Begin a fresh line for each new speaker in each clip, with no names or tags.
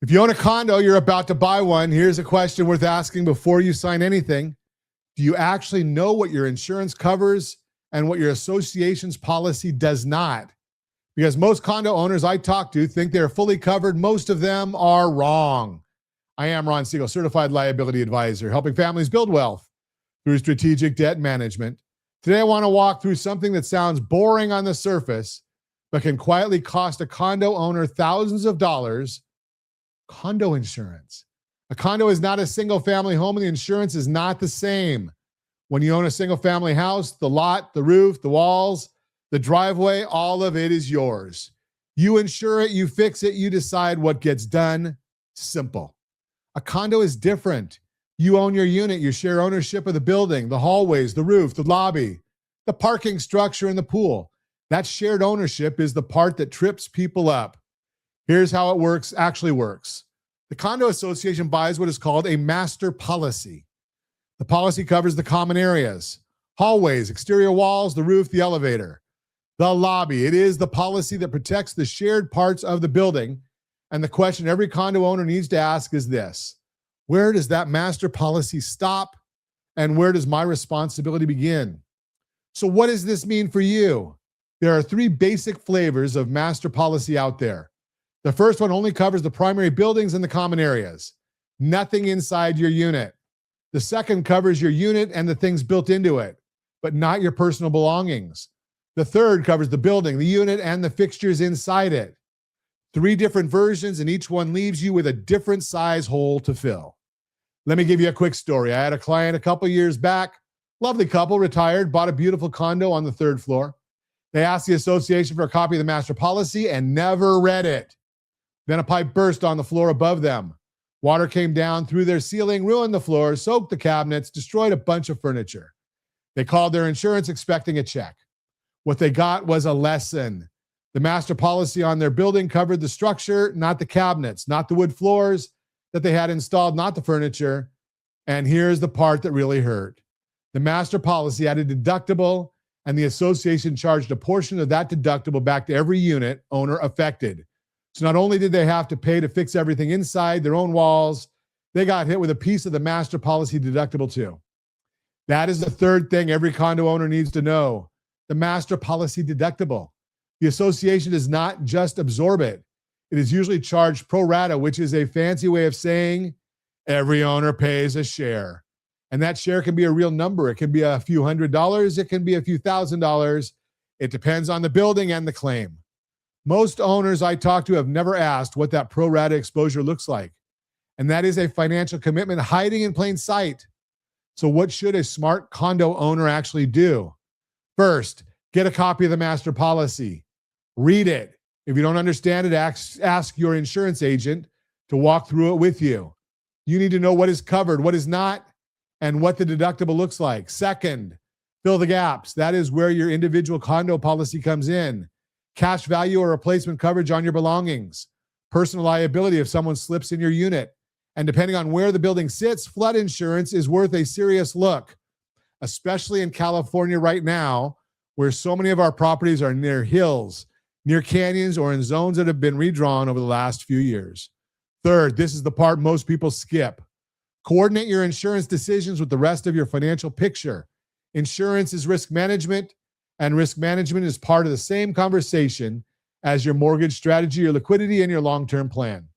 If you own a condo, you're about to buy one. Here's a question worth asking before you sign anything. Do you actually know what your insurance covers and what your association's policy does not? Because most condo owners I talk to think they're fully covered. Most of them are wrong. I am Ron Siegel, certified liability advisor, helping families build wealth through strategic debt management. Today, I want to walk through something that sounds boring on the surface, but can quietly cost a condo owner thousands of dollars: condo insurance. A condo is not a single family home, and the insurance is not the same. When you own a single family house, the lot, the roof, the walls, the driveway, all of it is yours. You insure it, you fix it, you decide what gets done. Simple. A condo is different. You own your unit, you share ownership of the building, the hallways, the roof, the lobby, the parking structure, and the pool. That shared ownership is the part that trips people up. Here's how it actually works. The condo association buys what is called a master policy. The policy covers the common areas, hallways, exterior walls, the roof, the elevator, the lobby. It is the policy that protects the shared parts of the building. And the question every condo owner needs to ask is this: where does that master policy stop, and where does my responsibility begin? So what does this mean for you? There are three basic flavors of master policy out there. The first one only covers the primary buildings and the common areas, nothing inside your unit. The second covers your unit and the things built into it, but not your personal belongings. The third covers the building, the unit, and the fixtures inside it. Three different versions, and each one leaves you with a different size hole to fill. Let me give you a quick story. I had a client a couple years back, lovely couple, retired, bought a beautiful condo on the third floor. They asked the association for a copy of the master policy and never read it. Then a pipe burst on the floor above them. Water came down through their ceiling, ruined the floor, soaked the cabinets, destroyed a bunch of furniture. They called their insurance expecting a check. What they got was a lesson. The master policy on their building covered the structure, not the cabinets, not the wood floors that they had installed, not the furniture. And here's the part that really hurt. The master policy had a deductible, and the association charged a portion of that deductible back to every unit owner affected. So not only did they have to pay to fix everything inside their own walls, they got hit with a piece of the master policy deductible too. That is the third thing every condo owner needs to know: the master policy deductible. The association does not just absorb it. It is usually charged pro rata, which is a fancy way of saying every owner pays a share. And that share can be a real number. It can be a few $100s. It can be a few $1,000s. It depends on the building and the claim. Most owners I talk to have never asked what that pro rata exposure looks like. And that is a financial commitment hiding in plain sight. So what should a smart condo owner actually do? First, get a copy of the master policy. Read it. If you don't understand it, ask your insurance agent to walk through it with you. You need to know what is covered, what is not, and what the deductible looks like. Second, fill the gaps. That is where your individual condo policy comes in. Cash value or replacement coverage on your belongings. Personal liability if someone slips in your unit. And depending on where the building sits, flood insurance is worth a serious look, especially in California right now, where so many of our properties are near hills, near canyons, or in zones that have been redrawn over the last few years. Third, this is the part most people skip. Coordinate your insurance decisions with the rest of your financial picture. Insurance is risk management, and risk management is part of the same conversation as your mortgage strategy, your liquidity, and your long-term plan.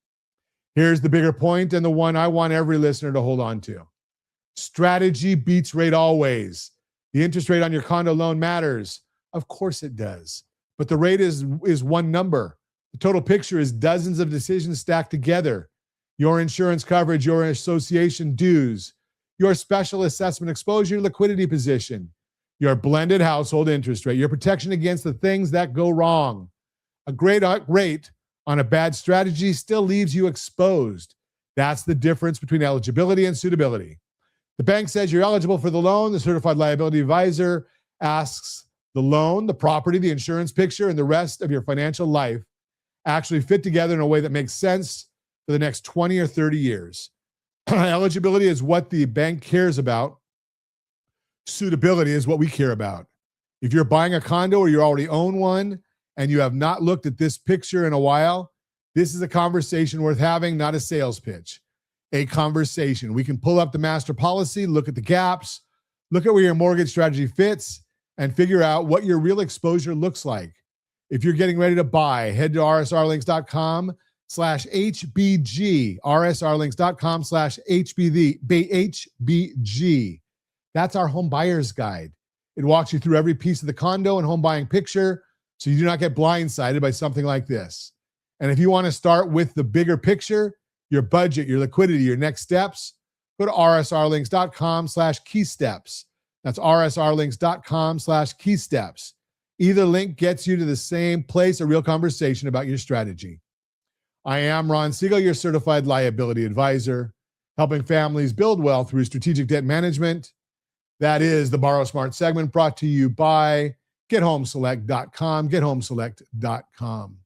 Here's the bigger point, and the one I want every listener to hold on to. Strategy beats rate always. The interest rate on your condo loan matters. Of course it does. But the rate is one number. The total picture is dozens of decisions stacked together. Your insurance coverage, your association dues, your special assessment exposure, your liquidity position, your blended household interest rate, your protection against the things that go wrong. A great rate on a bad strategy still leaves you exposed. That's the difference between eligibility and suitability. The bank says you're eligible for the loan. The certified liability advisor asks the loan, the property, the insurance picture, and the rest of your financial life actually fit together in a way that makes sense for the next 20 or 30 years. Eligibility is what the bank cares about. Suitability is what we care about. If you're buying a condo or you already own one and you have not looked at this picture in a while, This is a conversation worth having, not a sales pitch. A conversation. We can pull up the master policy, look at the gaps, look at where your mortgage strategy fits, and figure out what your real exposure looks like. If you're getting ready to buy, head to rsrlinks.com/HBG, rsrlinks.com/HBG. That's our home buyer's guide. It walks you through every piece of the condo and home buying picture so you do not get blindsided by something like this. And if you want to start with the bigger picture, your budget, your liquidity, your next steps, go to rsrlinks.com/keysteps. That's rsrlinks.com/keysteps. Either link gets you to the same place, a real conversation about your strategy. I am Ron Siegel, your certified liability advisor, helping families build wealth through strategic debt management. That is the Borrow Smart segment brought to you by GetHomeSelect.com, GetHomeSelect.com.